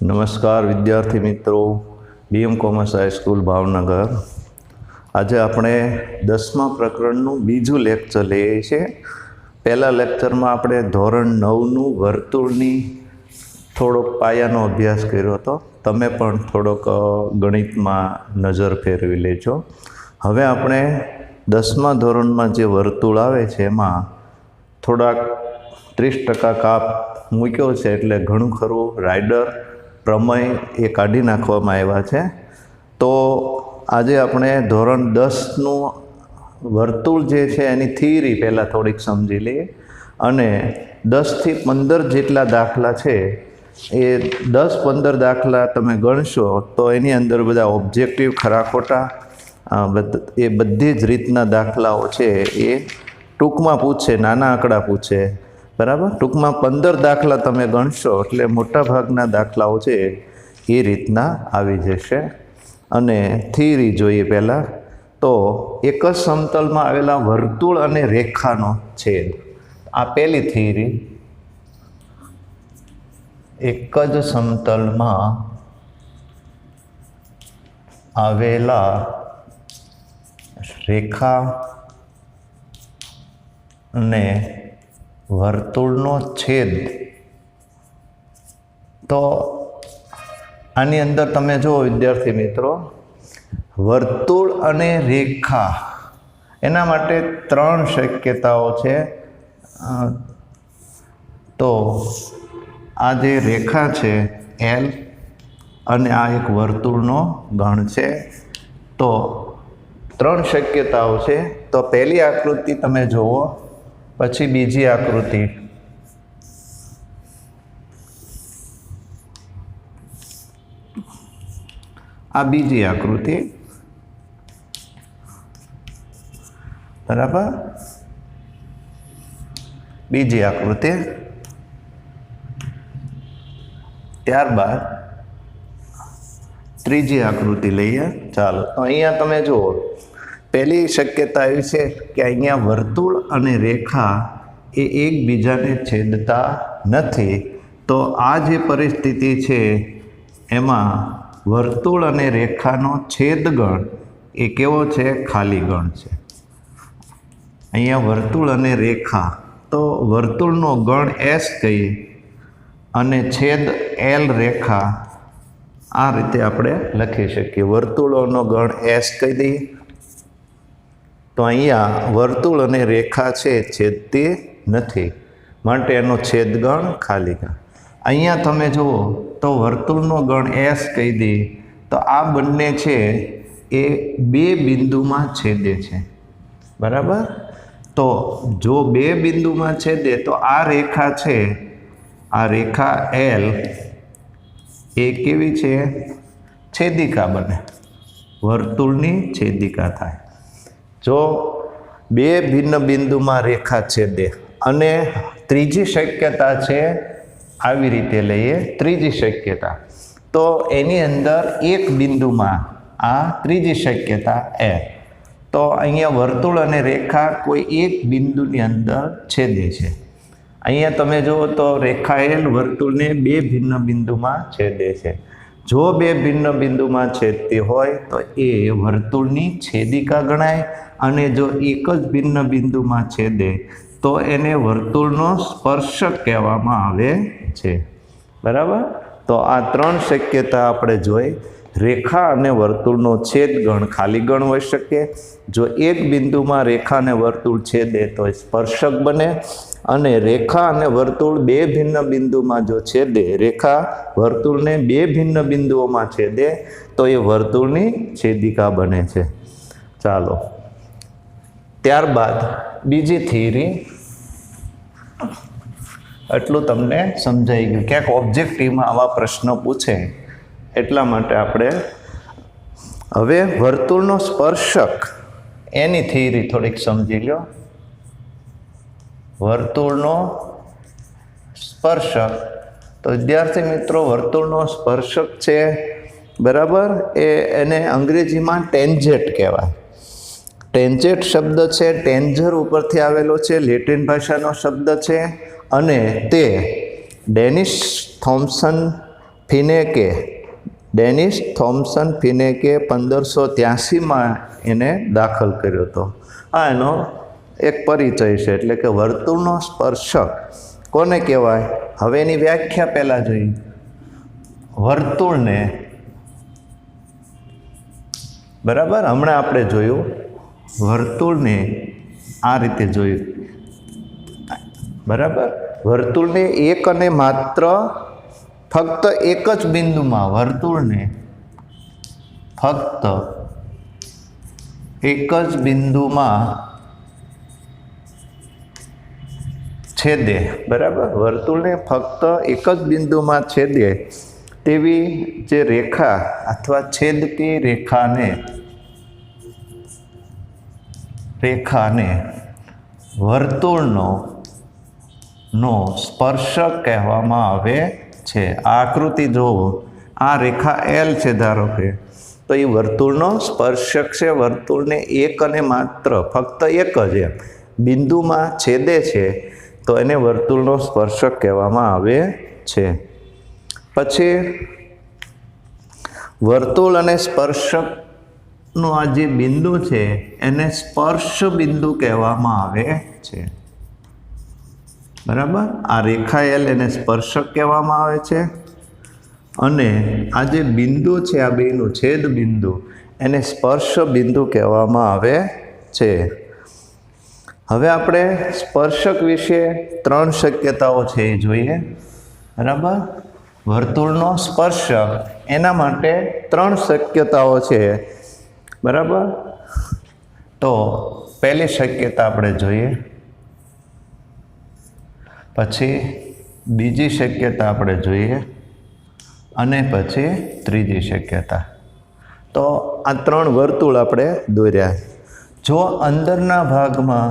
નમસ્કાર વિદ્યાર્થી મિત્રો, બીએમ કોમર્સ હાઈસ્કૂલ ભાવનગર. આજે આપણે 10મા પ્રકરણનું બીજું લેક્ચર લઈએ છીએ. પહેલા લેક્ચરમાં આપણે ધોરણ 9નું વર્તુળની થોડોક પાયાનો અભ્યાસ કર્યો હતો. તમે પણ થોડોક ગણિતમાં નજર ફેરવી લેજો. હવે આપણે 10મા ધોરણમાં જે વર્તુળ આવે છે એમાં થોડાક 30% કાપ મૂક્યો છે, એટલે ઘણું ખરું રાઇડર પ્રમેય એ કાઢી નાખવામાં આવ્યા છે. તો આજે આપણે ધોરણ 10નું વર્તુળ જે છે એની થિયરી પહેલાં થોડીક સમજી લઈએ, અને 10 થી 15 જેટલા દાખલા છે એ 10-15 દાખલા તમે ગણશો તો એની અંદર બધા ઓબ્જેક્ટિવ ખરા ખોટા એ બધી જ રીતના દાખલાઓ છે એ ટૂંકમાં પૂછે, નાના આંકડા પૂછે, બરાબર. ટૂંકમાં 15 દાખલા તમે ગણશો એટલે મોટા ભાગના દાખલાઓ છે એ રીતના આવી જશે. અને થિયરી જોઈએ પહેલાં તો એક જ સમતલમાં આવેલા વર્તુળ અને રેખાનો છેદ. આ પહેલી થિયરી. એક જ સમતલમાં આવેલા રેખા અને વર્તુળનો છેદ. તો આની અંદર તમે જુઓ વિદ્યાર્થી મિત્રો, વર્તુળ અને રેખા એના માટે 3 શક્યતાઓ છે. તો આ જે રેખા છે L અને આ એક વર્તુળનો ગણ છે. તો 3 શક્યતાઓ છે. તો પહેલી આકૃતિ તમે જુઓ, પછી બીજી આકૃતિ, આ બીજી આકૃતિ, બરાબર. બીજી આકૃતિ, ત્યારબાદ ત્રીજી આકૃતિ લઈએ. ચાલો, તો અહીંયા તમે જુઓ, પહેલી શક્યતા એવી છે કે અહીંયા વર્તુળ અને રેખા એ એકબીજાને છેદતા નથી. તો આ જે પરિસ્થિતિ છે એમાં વર્તુળ અને રેખાનો છેદગણ એ કેવો છે? ખાલી ગણ છે. અહીંયા વર્તુળ અને રેખા, તો વર્તુળનો ગણ S કહીએ અને છેદ L રેખા, આ રીતે આપણે લખી શકીએ. વર્તુળોનો ગણ S કહી દઈએ. તો અહીંયા વર્તુળ અને રેખા છે છેદતી નથી, માટે એનો છેદગણ ખાલી ગણ. અહીંયા તમે જુઓ તો વર્તુળનો ગણ S કહી દઈએ તો આ બંને છે એ 2 બિંદુમાં છેદે છે, બરાબર. તો જો 2 બિંદુમાં છેદે તો આ રેખા છે, આ રેખા L એ કેવી છે? છેદિકા બને, વર્તુળની છેદિકા થાય. જો 2 ભિન્ન બિંદુમાં રેખા છેદે. અને ત્રીજી શક્યતા છે, આવી રીતે લઈએ ત્રીજી શક્યતા, તો એની અંદર એક બિંદુમાં, આ ત્રીજી શક્યતા L. તો અહીંયા વર્તુળ અને રેખા કોઈ એક બિંદુની અંદર છેદે છે. અહીંયા તમે જુઓ તો રેખા L વર્તુળને 2 ભિન્ન બિંદુમાં છેદે છે. જો 2 ભિન્ન બિંદુમાં છેદતી હોય તો એ વર્તુળની છેદિકા ગણાય, અને જો એક જ ભિન્ન બિંદુમાં છેદે તો એને વર્તુળનો સ્પર્શક કહેવામાં આવે છે, બરાબર. તો આ 3 શક્યતા આપણે જોઈ. રેખા અને વર્તુળનો છેદગણ ખાલી ગણ હોઈ શકે. જો એક બિંદુમાં રેખા અને વર્તુળ છેદે તો એ સ્પર્શક બને, અને રેખા અને વર્તુળ 2 ભિન્ન બિંદુમાં જો છેદે, રેખા વર્તુળને 2 ભિન્ન બિંદુઓમાં છેદે તો એ વર્તુળની છેદિકા બને છે. ચાલો, ત્યારબાદ બીજી થિયરી. એટલું તમને સમજાઈ ગયું. ક્યાંક ઓબ્જેક્ટિવમાં આવા પ્રશ્નો પૂછે એટલા માટે આપણે હવે વર્તુળનો સ્પર્શક એની થિયરી થોડીક સમજી લો. વર્તુળનો સ્પર્શક, તો વિદ્યાર્થી મિત્રો વર્તુળનો સ્પર્શક છે, બરાબર, એને અંગ્રેજીમાં ટેન્જેન્ટ કહેવાય. ટેન્જેન્ટ શબ્દ છે ટેન્જર ઉપરથી આવેલો છે, લેટિન ભાષાનો શબ્દ છે, અને તે ડેનિશ થોમ્સન ફિનેકે, ડેનિસ થોમ્સન ફિનેકે 1583માં એને દાખલ કર્યો હતો. આ એનો એક પરિચય છે, એટલે કે વર્તુળનો સ્પર્શક કોને કહેવાય. હવે એની વ્યાખ્યા પહેલાં જોઈએ. વર્તુળને, બરાબર, હમણાં આપણે જોયું વર્તુળને આ રીતે જોયું, બરાબર. વર્તુળને એક અને માત્ર ફક્ત એક જ બિંદુમાં, વર્તુળને ફક્ત એક જ બિંદુમાં છેદે, બરાબર. વર્તુળને ફક્ત એક જ બિંદુમાં છેદે તેવી જે રેખા અથવા છેદતી રેખાને વર્તુળનો સ્પર્શક કહેવામાં આવે છે. આ આકૃતિ જોવો, આ રેખા એલ છે ધારો કે, તો એ વર્તુળનો સ્પર્શક છે. વર્તુળને એક અને માત્ર ફક્ત એક જ બિંદુમાં છેદે છે, તો એને વર્તુળનો સ્પર્શક કહેવામાં આવે છે. પછી વર્તુળ અને સ્પર્શકનું આ જે બિંદુ છે એને સ્પર્શ બિંદુ કહેવામાં આવે છે, બરાબર. આ રેખા એલ એને સ્પર્શક કહેવામાં આવે છે, અને આ જે બિંદુ છે આ બેનું છેદ બિંદુ એને સ્પર્શ બિંદુ કહેવામાં આવે છે. હવે આપણે સ્પર્શક વિશે 3 શક્યતાઓ છે એ જોઈએ, બરાબર. વર્તુળનો સ્પર્શક, એના માટે 3 શક્યતાઓ છે, બરાબર. તો પહેલી શક્યતા આપણે જોઈએ, પછી બીજી શક્યતા આપણે જોઈએ, અને પછી ત્રીજી શક્યતા. તો આ 3 વર્તુળ આપણે દોર્યા. જો અંદરના ભાગમાં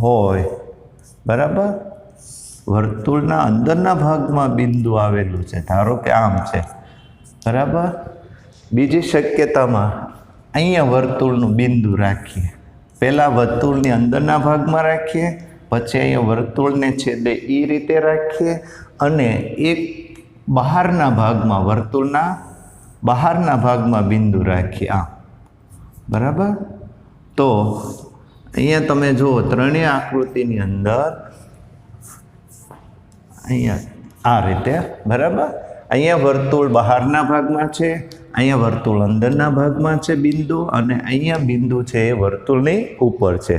હોય, બરાબર, વર્તુળના અંદરના ભાગમાં બિંદુ આવેલું છે, ધારો કે આમ છે, બરાબર. બીજી શક્યતામાં અહીંયા વર્તુળનું બિંદુ રાખીએ, પહેલાં વર્તુળની અંદરના ભાગમાં રાખીએ, પછી અહીંયા વર્તુળને છેદે એ રીતે રાખીએ, અને એક બહારના ભાગમાં, વર્તુળના બહારના ભાગમાં બિંદુ રાખીએ, આમ, બરાબર. તો અહીંયા તમે જુઓ, ત્રણેય આકૃતિની અંદર અહીંયા આ રીતે, બરાબર. અહીંયા વર્તુળ બહારના ભાગમાં છે, અહીંયા વર્તુળ અંદરના ભાગમાં છે બિંદુ, અને અહીંયા બિંદુ છે એ વર્તુળની ઉપર છે.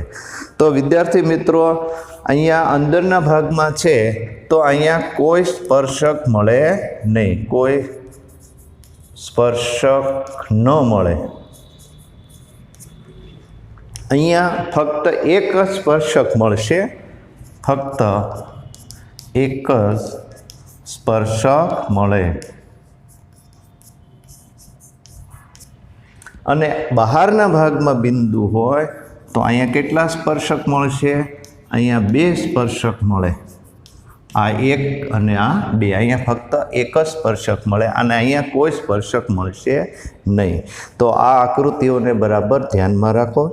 તો વિદ્યાર્થી મિત્રો, અહીંયા અંદરના ભાગમાં છે તો અહીંયા કોઈ સ્પર્શક મળે નહીં, કોઈ સ્પર્શક ન મળે. અહીંયા ફક્ત એક જ સ્પર્શક મળશે, ફક્ત એક જ સ્પર્શક મળે. અને બહારના ભાગમાં બિંદુ હોય તો અહીંયા કેટલા સ્પર્શક મળશે? અહીંયા 2 સ્પર્શક મળે, આ 1 અને આ 2. અહીંયા ફક્ત એક જ સ્પર્શક મળે, અને અહીંયા કોઈ સ્પર્શક મળશે નહીં. તો આ આકૃતિઓને બરાબર ધ્યાનમાં રાખો.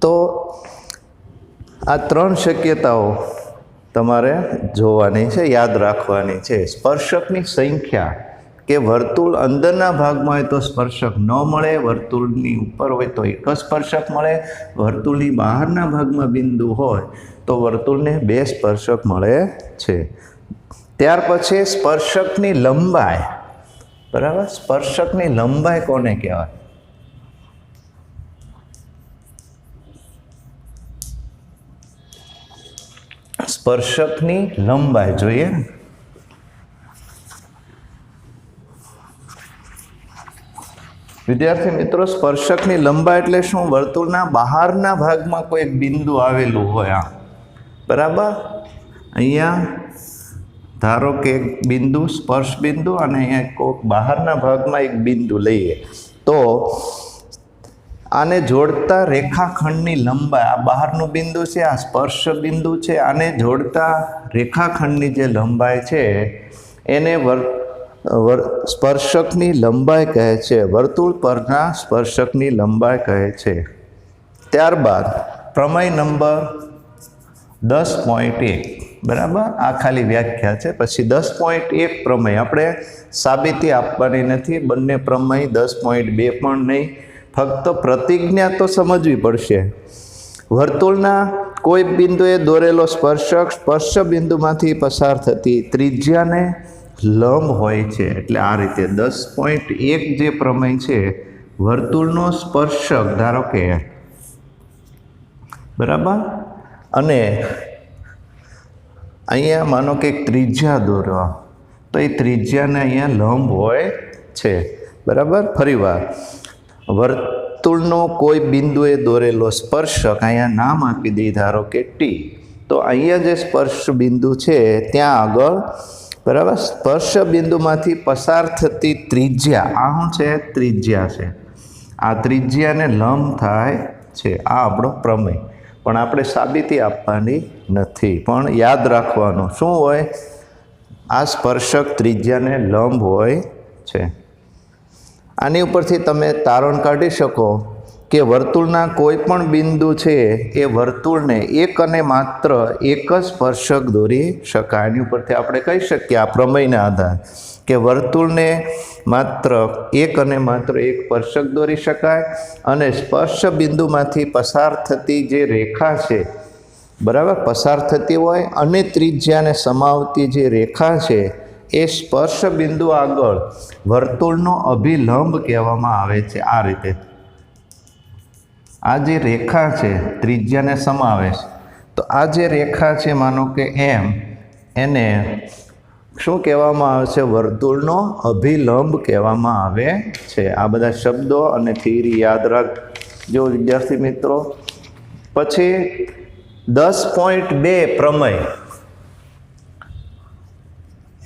તો આ 3 શક્યતાઓ તમારે જોવાની છે, યાદ રાખવાની છે. સ્પર્શકની સંખ્યા, કે વર્તુળ અંદરના ભાગમાં હોય તો સ્પર્શક ન મળે, વર્તુળની ઉપર હોય તો એક જ સ્પર્શક મળે, વર્તુળની બહારના ભાગમાં બિંદુ હોય તો વર્તુળને 2 સ્પર્શક મળે છે. ત્યાર પછી સ્પર્શકની લંબાઈ, બરાબર. સ્પર્શકની લંબાઈ કોને કહેવાય? સ્પર્શકની લંબાઈ જોઈએ. વિદ્યાર્થી મિત્રો, સ્પર્શકની લંબાઈ એટલે શું? વર્તુળના બહારના ભાગમાં કોઈ એક બિંદુ આવેલું હોય, બરાબર. અહીંયા ધારો કે એક બિંદુ, સ્પર્શ બિંદુ, અને અહીંયા કોઈ બહારના ભાગમાં એક બિંદુ લઈએ, તો આને જોડતા રેખાખંડની લંબાઈ, આ બહારનું બિંદુ છે, આ સ્પર્શ બિંદુ છે, આને જોડતા રેખાખંડની જે લંબાઈ છે એને સ્પર્શકની લંબાઈ કહે છે. વર્તુળ પરના સ્પર્શકની લંબાઈ કહે છે. ત્યારબાદ પ્રમેય નંબર 10.1, બરાબર, આ ખાલી વ્યાખ્યા છે. પછી 10.1 પ્રમેય આપણે સાબિતી આપવાની નથી, બંને પ્રમેય 10.2 પણ નહીં, ફક્ત પ્રતિજ્ઞા તો સમજવી પડશે. વર્તુળના કોઈ બિંદુએ દોરેલો સ્પર્શક સ્પર્શ બિંદુમાંથી પસાર થતી ત્રિજ્યાને લંબ હોય છે. એટલે આ રીતે 10.1 જે પ્રમેય છે, વર્તુળનો સ્પર્શક ધારો કે, બરાબર, અને અહીંયા માનો કે ત્રિજ્યા દોરો, તો એ ત્રિજ્યાને અહીંયા લંબ હોય છે. બરાબર, ફરીવાર, વર્તુળનો કોઈ બિંદુએ દોરેલો સ્પર્શક, અહીંયા નામ આપી દઈ ધારો કે ટી, તો અહીંયા જે સ્પર્શ બિંદુ છે ત્યાં આગળ, બરાબર, સ્પર્શ બિંદુમાંથી પસાર થતી ત્રિજ્યા, આ શું છે? ત્રિજ્યા છે. આ ત્રિજ્યાને લંબ થાય છે. આ આપણો પ્રમેય, પણ આપણે સાબિતી આપવાની નથી, પણ યાદ રાખવાનું શું હોય? આ સ્પર્શક ત્રિજ્યાને લંબ હોય છે. આની ઉપરથી તમે તારણ કાઢી શકો કે વર્તુળના કોઈ પણ બિંદુ છે એ વર્તુળને એક અને માત્ર એક જ સ્પર્શક દોરી શકાય. આની ઉપરથી આપણે કહી શકીએ આ પ્રમેયના આધારે કે વર્તુળને માત્ર એક સ્પર્શક દોરી શકાય, અને સ્પર્શ બિંદુમાંથી પસાર થતી જે રેખા છે, બરાબર, પસાર થતી હોય અને ત્રિજ્યાને સમાવતી જે રેખા છે એ સ્પર્શ બિંદુ આગળ વર્તુળનો અભિલંબ કહેવામાં આવે છે. આ રીતે આ જે રેખા છે ત્રિજ્યાને સમાવે છે, તો આ જે રેખા છે માનો કે એમ, એને શું કહેવામાં આવે છે? વર્તુળનો અભિલંબ કહેવામાં આવે છે. આ બધા શબ્દો અને થિયરી યાદ રાખજો વિદ્યાર્થી મિત્રો. પછી 10.2 પ્રમેય,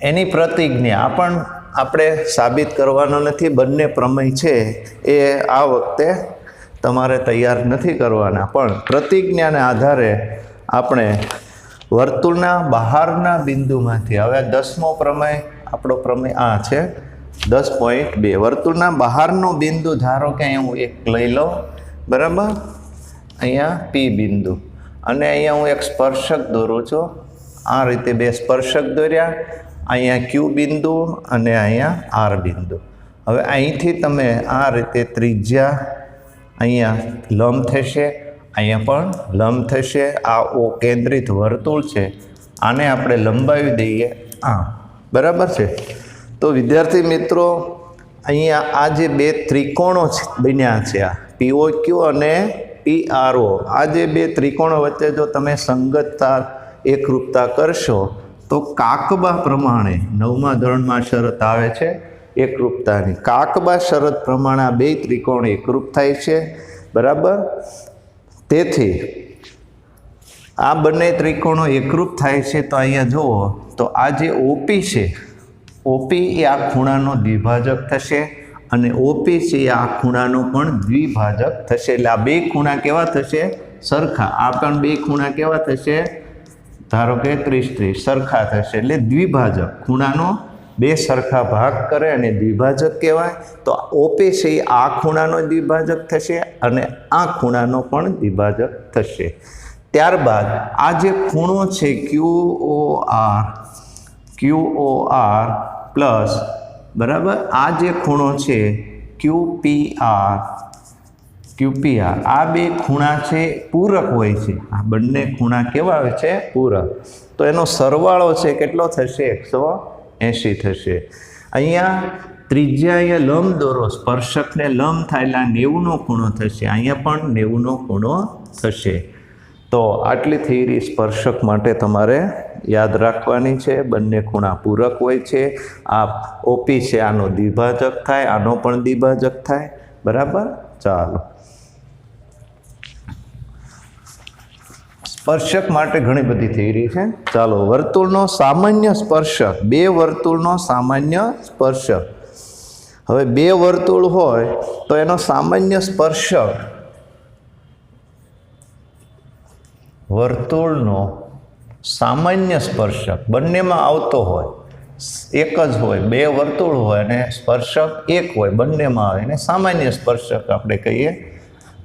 એની પ્રતિજ્ઞા પણ આપણે સાબિત કરવાનો નથી. બંને પ્રમેય છે એ આ વખતે તમારે તૈયાર નથી કરવાના, પણ પ્રતિજ્ઞાને આધારે આપણે વર્તુળના બહારના બિંદુમાંથી, હવે 10મો પ્રમેય, આપણો પ્રમેય આ છે 10.2, વર્તુળના બહારનો બિંદુ ધારો કે અહીંયા હું એક લઈ લઉં, બરાબર, અહીંયા પી બિંદુ, અને અહીંયા હું એક સ્પર્શક દોરું છું. આ રીતે બે સ્પર્શક દોર્યા, અહીંયા ક્યુ બિંદુ અને અહીંયા આર બિંદુ. હવે અહીંથી તમે આ રીતે ત્રિજ્યા અહીંયા લંબ થશે, અહીંયા પણ લંબ થશે. આ ઓ કેન્દ્રિત વર્તુળ છે, આને આપણે લંબાવી દઈએ આ, બરાબર છે. તો વિદ્યાર્થી મિત્રો, અહીંયા આ જે બે ત્રિકોણો બન્યા છે, આ POQ અને PRO, આ જે બે ત્રિકોણો વચ્ચે જો તમે સંગતતા એકરૂપતા કરશો તો કાકબા પ્રમાણે 9મા ધોરણમાં શરત આવે છે એકરૂપતાની. કાકબા શરત પ્રમાણે આ બે ત્રિકોણ એકરૂપ થાય છે, બરાબર. તેથી આ બંને ત્રિકોણો એકરૂપ થાય છે. તો અહીંયા જુઓ તો આ જે OP છે, OP એ આ ખૂણાનો દ્વિભાજક થશે, અને OP છે એ આ ખૂણાનો પણ દ્વિભાજક થશે. એટલે આ બે ખૂણા કેવા થશે? સરખા. આ પણ બે ખૂણા કેવા થશે? ધારો કે 30-30 સરખા થશે. એટલે દ્વિભાજક, ખૂણાનો બે સરખા ભાગ કરે અને દ્વિભાજક કહેવાય. તો OP છે એ આ ખૂણાનો દ્વિભાજક થશે અને આ ખૂણાનો પણ દ્વિભાજક થશે. ત્યારબાદ આ જે ખૂણો છે QOR પ્લસ, બરાબર, આ જે ખૂણો છે QPR, આ બે ખૂણા છે પૂરક હોય છે. આ બંને ખૂણા કેવા હોય છે? પૂરક. તો એનો સરવાળો છે કેટલો થશે? 180 થશે. અહીંયા ત્રિજ્યા, અહીંયા લંબ દોરો, સ્પર્શકને લંબ થાય એટલે 90નો ખૂણો થશે, અહીંયા પણ 90નો ખૂણો થશે. તો આટલી થિયરી સ્પર્શક માટે તમારે યાદ રાખવાની છે. બંને ખૂણા પૂરક હોય છે. આ OP છે આનો દ્વિભાજક થાય, આનો પણ દ્વિભાજક થાય, બરાબર. ચાલો, સ્પર્શક માટે ઘણી બધી થિયરી છે. ચાલો, વર્તુળનો સામાન્ય સ્પર્શક, બે વર્તુળનો સામાન્ય સ્પર્શક. હવે બે વર્તુળ હોય તો એનો સામાન્ય સ્પર્શક, વર્તુળનો સામાન્ય સ્પર્શક બંનેમાં આવતો હોય, એક જ હોય, બે વર્તુળ હોય અને સ્પર્શક એક હોય, બંનેમાં આવે એને સામાન્ય સ્પર્શક આપણે કહીએ.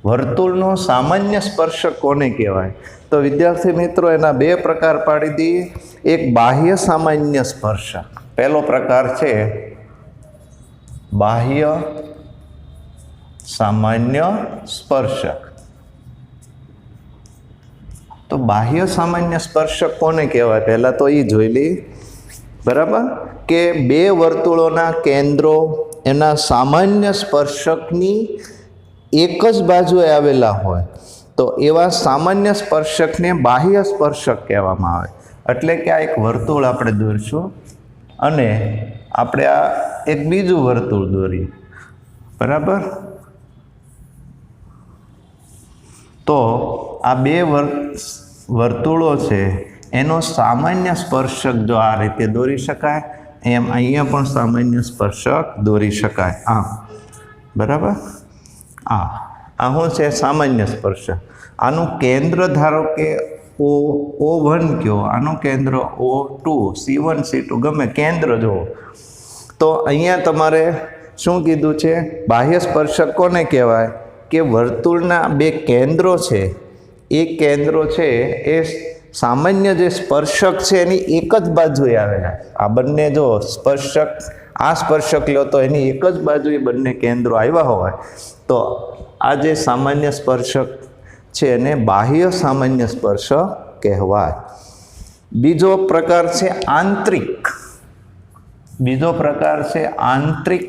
વર્તુળનો સામાન્ય સ્પર્શક કોને કહેવાય? તો વિદ્યાર્થી મિત્રો એના બે પ્રકાર પાડી દઈએ. એક બાહ્ય સામાન્ય સ્પર્શક. પહેલો પ્રકાર છે બાહ્ય સામાન્ય સ્પર્શક. તો બાહ્ય સામાન્ય સ્પર્શક કોને કહેવાય? પહેલા તો એ જોઈ લઈએ. બરાબર, કે બે વર્તુળોના કેન્દ્રો એના સામાન્ય સ્પર્શકની એક જ બાજુએ આવેલા હોય તો એવા સામાન્ય સ્પર્શકને બાહ્ય સ્પર્શક કહેવામાં આવે. એટલે કે આ એક વર્તુળ આપણે દોરશું અને આપણે આ એક બીજું વર્તુળ દોરીએ. બરાબર, તો આ બે વર્તુળો છે એનો સામાન્ય સ્પર્શક જો આ રીતે દોરી શકાય, એમ અહીંયા પણ સામાન્ય સ્પર્શક દોરી શકાય. બરાબર, આ શું છે? સામાન્ય સ્પર્શક. આનું કેન્દ્ર ધારો કે O1 કયો, આનું કેન્દ્ર O2, C1 C2 ગમે કેન્દ્ર જુઓ. તો અહીંયા તમારે શું કીધું છે? બાહ્ય સ્પર્શક કોને કહેવાય? કે વર્તુળના બે કેન્દ્રો છે, એ કેન્દ્રો છે એ સામાન્ય જે સ્પર્શક છે એની એક જ બાજુએ આવેલા. આ બંને જો સ્પર્શક, આ સ્પર્શક લો તો એની એક જ બાજુએ બંને કેન્દ્રો આવ્યા હોય તો આ જે સામાન્ય સ્પર્શક છે એને બાહ્ય સામાન્ય સ્પર્શક કહેવાય. બીજો પ્રકાર છે આંતરિક. બીજો પ્રકાર છે આંતરિક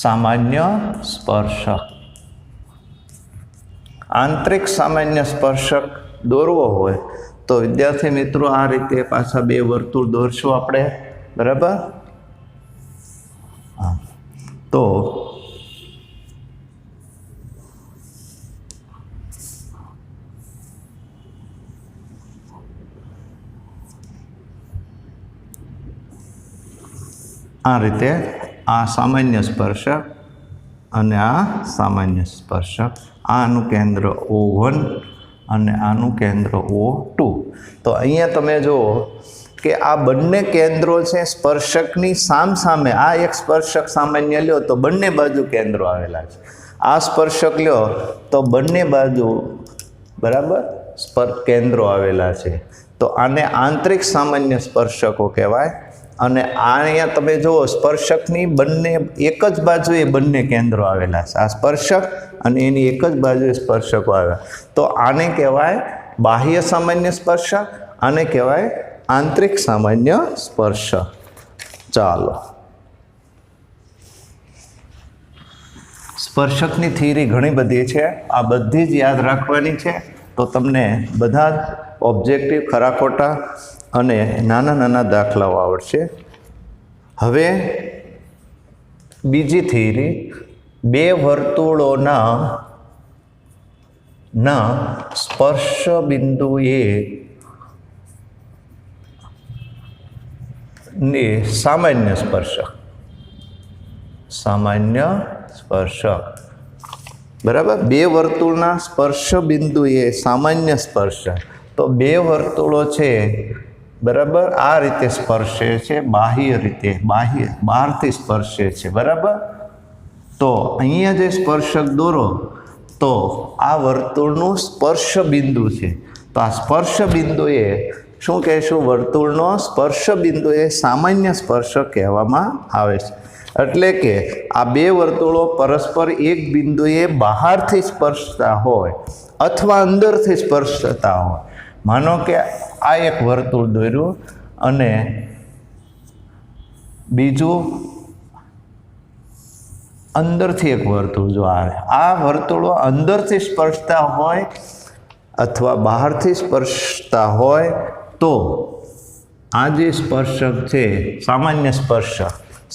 સામાન્ય સ્પર્શક. આંતરિક સામાન્ય સ્પર્શક દોરવો હોય તો વિદ્યાર્થી મિત્રો આ રીતે પાછા બે વર્તુળ દોરશું આપણે. બરાબર, તો આ રીતે આ સામાન્ય સ્પર્શક અને આ સામાન્ય સ્પર્શક. આનું કેન્દ્ર O1 અને આનું કેન્દ્ર O2. તો અહીંયા તમે જુઓ કે આ બંને કેન્દ્રો છે સ્પર્શકની સામસામે. આ એક સ્પર્શક સામાન્ય લ્યો તો બંને બાજુ કેન્દ્રો આવેલા છે. આ સ્પર્શક લ્યો તો બંને બાજુ બરાબર કેન્દ્રો આવેલા છે. તો આને આંતરિક સામાન્ય સ્પર્શકો કહેવાય. અને અહીંયા તમે જુઓ સ્પર્શકની બંને એક જ બાજુએ બંને કેન્દ્રો આવેલા છે. આ સ્પર્શક અને એની એક જ બાજુએ સ્પર્શકો આવ્યા તો આને કહેવાય બાહ્ય સામાન્ય સ્પર્શક, આને કહેવાય આંતરિક સામાન્ય સ્પર્શક. ચાલો, સ્પર્શકની થિયરી ઘણી બધી છે, આ બધી જ યાદ રાખવાની છે. તો તમને બધા જ ઓબ્જેક્ટિવ, ખરા ખોટા અને નાના નાના દાખલાઓ આવડશે. હવે બીજી થિયરી, બે વર્તુળોના સ્પર્શ બિંદુએ સામાન્ય સ્પર્શક. સામાન્ય સ્પર્શક. બરાબર, બે વર્તુળના સ્પર્શ બિંદુએ સામાન્ય સ્પર્શક. તો બે વર્તુળો છે બરાબર આ રીતે સ્પર્શે છે, બાહ્ય રીતે, બહારથી સ્પર્શે છે. બરાબર, તો અહીંયા જે સ્પર્શક દોરો તો આ વર્તુળનું સ્પર્શ બિંદુ છે. તો આ સ્પર્શ બિંદુએ શું કહેશું? વર્તુળનો સ્પર્શ બિંદુએ સામાન્ય સ્પર્શક કહેવામાં આવે છે. એટલે કે આ બે વર્તુળો પરસ્પર એક બિંદુએ બહારથી સ્પર્શતા હોય અથવા અંદરથી સ્પર્શતા હોય. માનો કે આ એક વર્તુળ દોર્યું અને બીજું અંદરથી એક વર્તુળ જો આવે, આ વર્તુળો અંદરથી સ્પર્શતા હોય અથવા બહારથી સ્પર્શતા હોય તો આ જે સ્પર્શક છે સામાન્ય સ્પર્શક,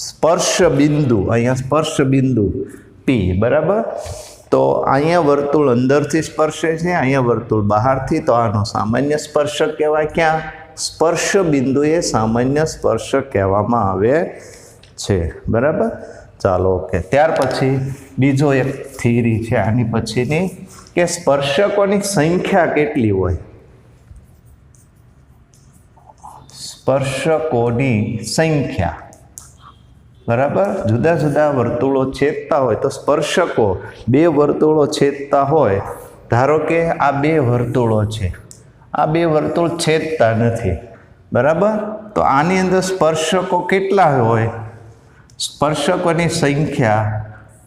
સ્પર્શ બિંદુ, અહીંયા સ્પર્શ બિંદુ P. બરાબર, તો અહીંયા વર્તુળ અંદરથી સ્પર્શે છે, અહીંયા વર્તુળ બહારથી, તો આનો સામાન્ય સ્પર્શક કહેવાય. ક્યાં? સ્પર્શ બિંદુએ સામાન્ય સ્પર્શક કહેવામાં આવે છે. બરાબર, ચાલો ઓકે. ત્યાર પછી બીજો એક થિયરી છે આની પછીની કે સ્પર્શકોની સંખ્યા કેટલી હોય. સ્પર્શકોની સંખ્યા બરાબર. જુદા જુદા વર્તુળો છેદતા હોય તો સ્પર્શકો બે વર્તુળો છેદતા હોય, ધારો કે આ બે વર્તુળો છે, આ બે વર્તુળ છેદતા નથી, બરાબર. તો આની અંદર સ્પર્શકો કેટલા હોય, સ્પર્શકોની સંખ્યા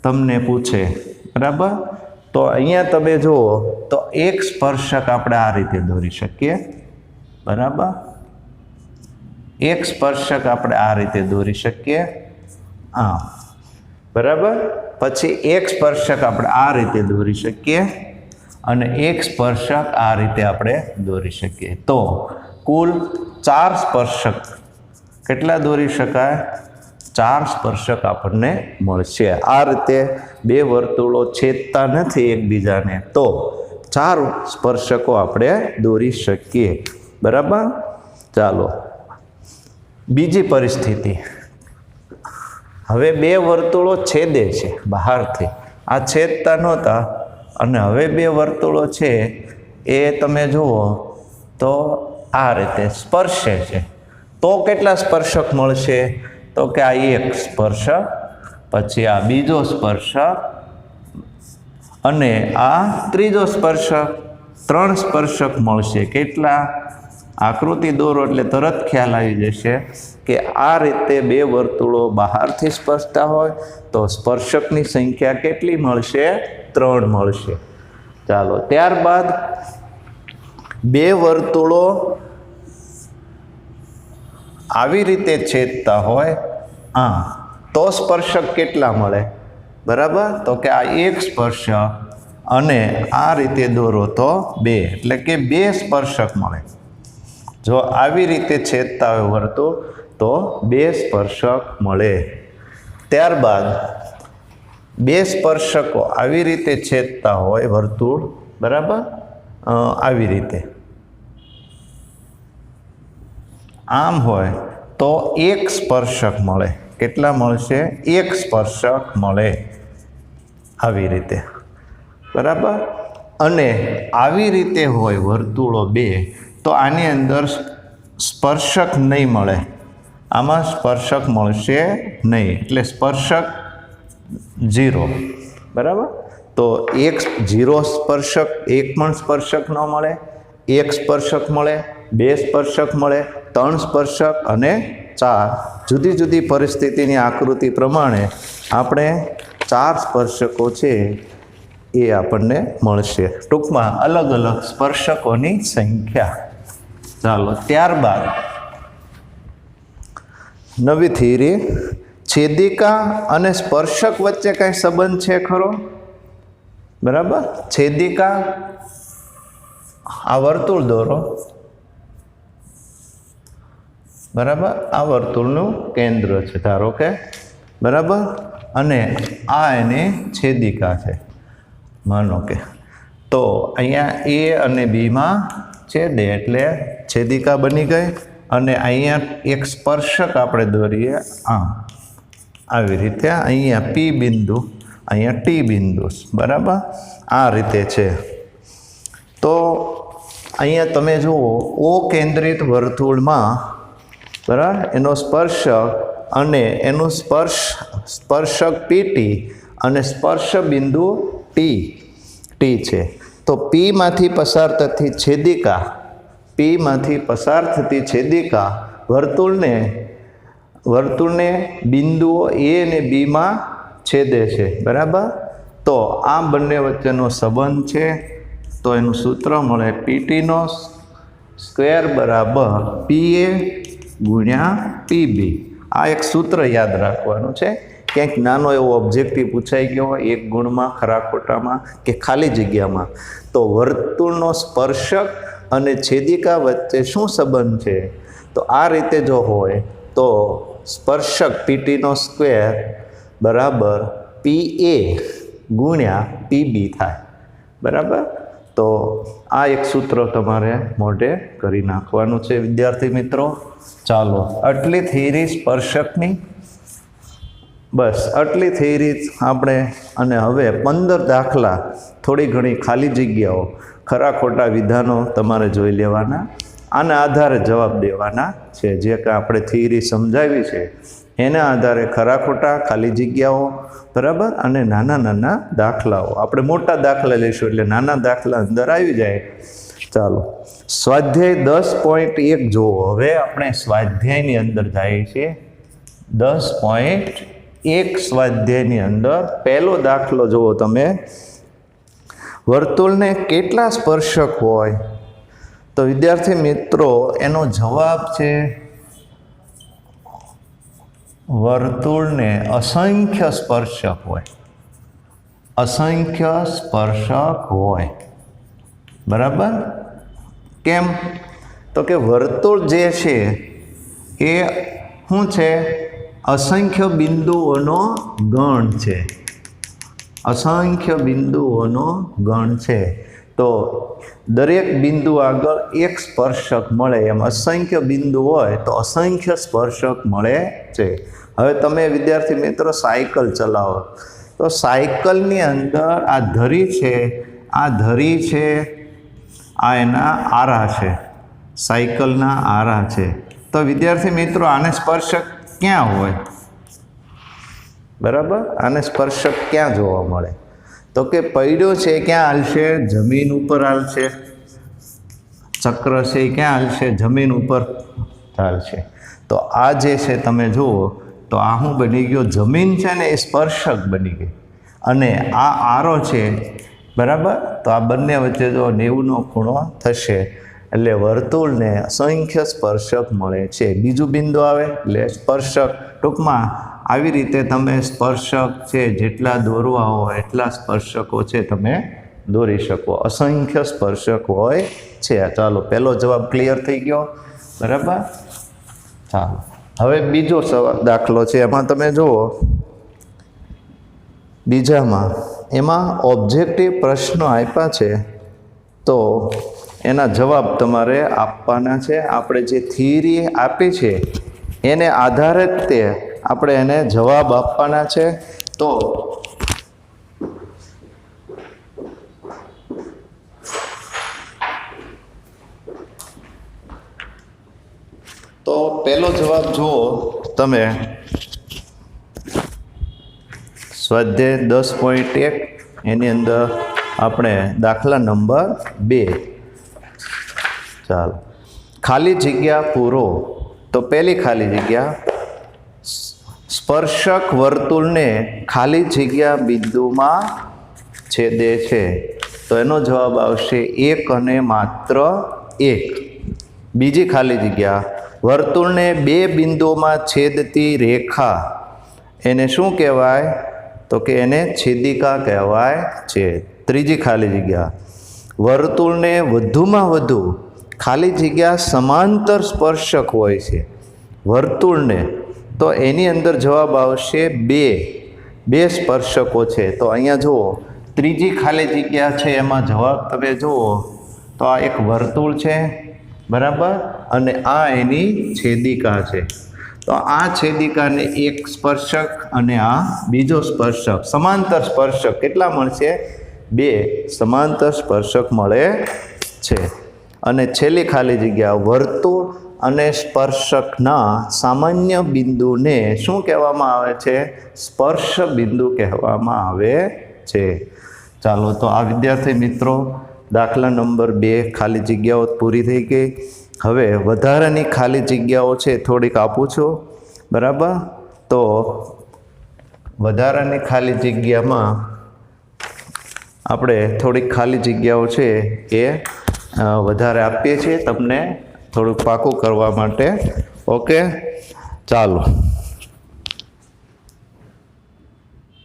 તમને પૂછે, બરાબર. તો અહીંયા તમે જુઓ તો એક સ્પર્શક આપણે આ રીતે દોરી શકીએ, બરાબર. એક સ્પર્શક આપણે આ રીતે દોરી શકીએ, આમ, બરાબર. પછી એક સ્પર્શક આપણે આ રીતે દોરી શકીએ અને એક સ્પર્શક આ રીતે આપણે દોરી શકીએ. તો કુલ 4 સ્પર્શક કેટલા દોરી શકાય, 4 સ્પર્શક આપણને મળશે. આ રીતે બે વર્તુળો છેદતા નથી એકબીજાને તો 4 સ્પર્શકો આપણે દોરી શકીએ, બરાબર. ચાલો બીજી પરિસ્થિતિ. હવે બે વર્તુળો છેદે છે બહારથી, આ છેદતા નહોતા અને હવે બે વર્તુળો છે એ તમે જુઓ તો આ રીતે સ્પર્શે છે. તો કેટલા સ્પર્શક મળશે, તો કે આ એક સ્પર્શક, પછી આ બીજો સ્પર્શક અને આ ત્રીજો સ્પર્શક, 3 સ્પર્શક મળશે. કેટલા, આકૃતિ દોરો એટલે તરત ખ્યાલ આવી જશે કે આ રીતે બે વર્તુળો બહારથી સ્પર્શતા હોય તો સ્પર્શકની સંખ્યા કેટલી મળશે, 3 મળશે. ચાલો ત્યારબાદ બે વર્તુળો આવી રીતે છેદતા હોય તો સ્પર્શક કેટલા મળે, બરાબર. તો કે આ એક સ્પર્શક અને આ રીતે દોરો તો 2, એટલે કે 2 સ્પર્શક મળે. જો આવી રીતે છેદતા હોય વર્તુળ તો 2 સ્પર્શક મળે. ત્યારબાદ બે સ્પર્શકો આવી રીતે છેદતા હોય વર્તુળ, બરાબર, આવી રીતે આમ હોય તો એક સ્પર્શક મળે. કેટલા મળશે, એક સ્પર્શક મળે આવી રીતે, બરાબર. અને આવી રીતે હોય વર્તુળો 2 તો આની અંદર સ્પર્શક નહીં મળે, આમાં સ્પર્શક મળશે નહીં, એટલે સ્પર્શક 0, બરાબર. તો 0 સ્પર્શક, એક પણ સ્પર્શક ન મળે, એક સ્પર્શક મળે, 2 સ્પર્શક મળે, 3 સ્પર્શક અને 4. જુદી જુદી પરિસ્થિતિની આકૃતિ પ્રમાણે આપણે 4 સ્પર્શકો છે એ આપણને મળશે. ટૂંકમાં અલગ અલગ સ્પર્શકોની સંખ્યા. ચાલો ત્યારબાદ નવી થિયરી, છેદિકા અને સ્પર્શક વચ્ચે કાંઈ સંબંધ છે ખરો, બરાબર. છેદિકા, આ વર્તુળ દોરો, બરાબર, આ વર્તુળનું કેન્દ્ર છે ધારો કે, બરાબર. અને આ એની છેદિકા છે માનો કે. તો અહીંયા A અને Bમાં છેદે એટલે છેદિકા બની ગઈ. અને અહીંયા એક સ્પર્શક આપણે દોરીએ આવી રીતે, અહીંયા P બિંદુ, અહીંયા T બિંદુ, બરાબર, આ રીતે છે. તો અહીંયા તમે જુઓ O કેન્દ્રિત વર્તુળમાં, બરાબર, એનો સ્પર્શક અને એનું સ્પર્શક PT અને સ્પર્શ બિંદુ T છે. તો Pમાંથી પસાર થતી છેદિકા, Pમાંથી પસાર થતી છેદિકા વર્તુળને બિંદુઓ A અને Bમાં છેદે છે, બરાબર. તો આ બંને વચ્ચેનો સંબંધ છે. તો એનું સૂત્ર મળે PTનો સ્ક્વેર બરાબર PA ગુણ્યા PB. આ એક સૂત્ર યાદ રાખવાનું છે. ક્યાંક નાનો એવો ઓબ્જેક્ટિવ પૂછાઈ ગયો હોય 1 ગુણમાં, ખરા ખોટામાં કે ખાલી જગ્યામાં, તો વર્તુળનો સ્પર્શક અને છેદિકા વચ્ચે શું સંબંધ છે, તો આ રીતે જો હોય તો સ્પર્શક PTનો સ્ક્વેર બરાબર PA ગુણ્યા PB થાય, બરાબર. તો આ એક સૂત્ર તમારે મોઢે કરી નાખવાનું છે વિદ્યાર્થી મિત્રો. ચાલો આટલી થિયરી સ્પર્શકની, બસ આટલી થિયરી આપણે. અને હવે 15 દાખલા, થોડી ઘણી ખાલી જગ્યાઓ, ખરા ખોટા વિધાનો તમારે જોઈ લેવાના, આના આધારે જવાબ દેવાના છે. જે કાંઈ આપણે થિયરી સમજાવી છે એના આધારે ખરા ખોટા, ખાલી જગ્યાઓ, બરાબર, અને નાના નાના દાખલાઓ. આપણે મોટા દાખલા લઈશું એટલે નાના દાખલા અંદર આવી જાય. ચાલો, સ્વાધ્યાય 10.1 જુઓ. હવે આપણે સ્વાધ્યાયની અંદર જઈએ છીએ. 10.1 સ્વાધ્યાયની અંદર પહેલો દાખલો જુઓ તમે. વર્તુળને કેટલા સ્પર્શક હોય? તો વિદ્યાર્થી મિત્રો એનો જવાબ છે વર્તુળને અસંખ્ય સ્પર્શક હોય. અસંખ્ય સ્પર્શક હોય, બરાબર. કેમ? તો કે વર્તુળ જે છે એ શું છે? અસંખ્ય બિંદુઓનો ગણ છે. અસંખ્ય બિંદુઓનો ગણ છે. તો દરેક બિંદુ આગળ એક સ્પર્શક મળે, એમ અસંખ્ય બિંદુ હોય તો અસંખ્ય સ્પર્શક મળે છે. હવે તમે વિદ્યાર્થી મિત્રો સાયકલ ચલાવો તો સાયકલની અંદર આ ધરી છે, આ ધરી છે, આ એના આરા છે, સાયકલના આરા છે. તો વિદ્યાર્થી મિત્રો આને સ્પર્શક ક્યાં હોય? બરાબર, આને સ્પર્શક ક્યાં જોવા મળે? તો કે પૈડો છે ક્યાં હાલશે? જમીન ઉપર હાલશે. ચક્ર છે એ ક્યાં હાલશે? જમીન ઉપર ચાલશે. તો આ જે છે તમે જુઓ તો આ શું બની ગયો? જમીન છે ને એ સ્પર્શક બની ગઈ. અને આ આરો છે, બરાબર. તો આ બંને વચ્ચે જો 90નો ખૂણો થશે એટલે વર્તુળને અસંખ્ય સ્પર્શક મળે છે. બીજું બિંદુ આવે એટલે સ્પર્શક. ટૂંકમાં આવી રીતે તમે સ્પર્શક છે જેટલા દોરવા હોય એટલા સ્પર્શકો છે તમે દોરી શકો. અસંખ્ય સ્પર્શક હોય છે. ચાલો, પહેલો જવાબ ક્લિયર થઈ ગયો, બરાબર. ચાલો, હવે બીજો દાખલો છે. એમાં તમે જુઓ, બીજામાં એમાં ઓબ્જેક્ટિવ પ્રશ્નો આપ્યા છે તો એના જવાબ તમારે આપવાના છે. આપણે જે થિયરી આપી છે એને આધારે જ તે આપણે એને જવાબ આપવાના છે. તો પહેલો જવાબ જુઓ તમે, સ્વાધ્યાય 10.1 એની અંદર આપણે દાખલા નંબર 2. ચાલો, ખાલી જગ્યા પૂરો. તો પહેલી ખાલી જગ્યા, સ્પર્શક વર્તુળને ખાલી જગ્યા બિંદુમાં છેદે છે. તો એનો જવાબ આવશે 1 અને માત્ર 1. બીજી ખાલી જગ્યા, વર્તુળને 2 બિંદુઓમાં છેદતી રેખા, એને શું કહેવાય? તો કે એને છેદિકા કહેવાય છે. ત્રીજી ખાલી જગ્યા, વર્તુળને વધુમાં વધુ ખાલી જગ્યા સમાંતર સ્પર્શક હોય છે વર્તુળને. તો એની અંદર જવાબ આવશે 2 સ્પર્શકો છે. તો અહીંયા જુઓ, ત્રીજી ખાલી જગ્યા છે એમાં જવાબ તમે જુઓ તો આ એક વર્તુળ છે, બરાબર, અને આ એની છેદિકા છે. તો આ છેદિકાને એક સ્પર્શક અને આ બીજો સ્પર્શક, સમાંતર સ્પર્શક કેટલા મળશે? 2 સમાંતર સ્પર્શક મળે છે. અને છેલ્લી ખાલી જગ્યા, વર્તુળ અને સ્પર્શકના સામાન્ય બિંદુને શું કહેવામાં આવે છે? સ્પર્શ બિંદુ કહેવામાં આવે છે. ચાલો, તો આ વિદ્યાર્થી મિત્રો દાખલા નંબર 2 ખાલી જગ્યાઓ પૂરી થઈ ગઈ. હવે વધારાની ખાલી જગ્યાઓ છે થોડીક આપું છું, બરાબર. તો વધારાની ખાલી જગ્યામાં આપણે થોડીક ખાલી જગ્યાઓ છે એ વધારે આપીએ છીએ તમને થોડુંક પાકું કરવા માટે. ઓકે, ચાલો.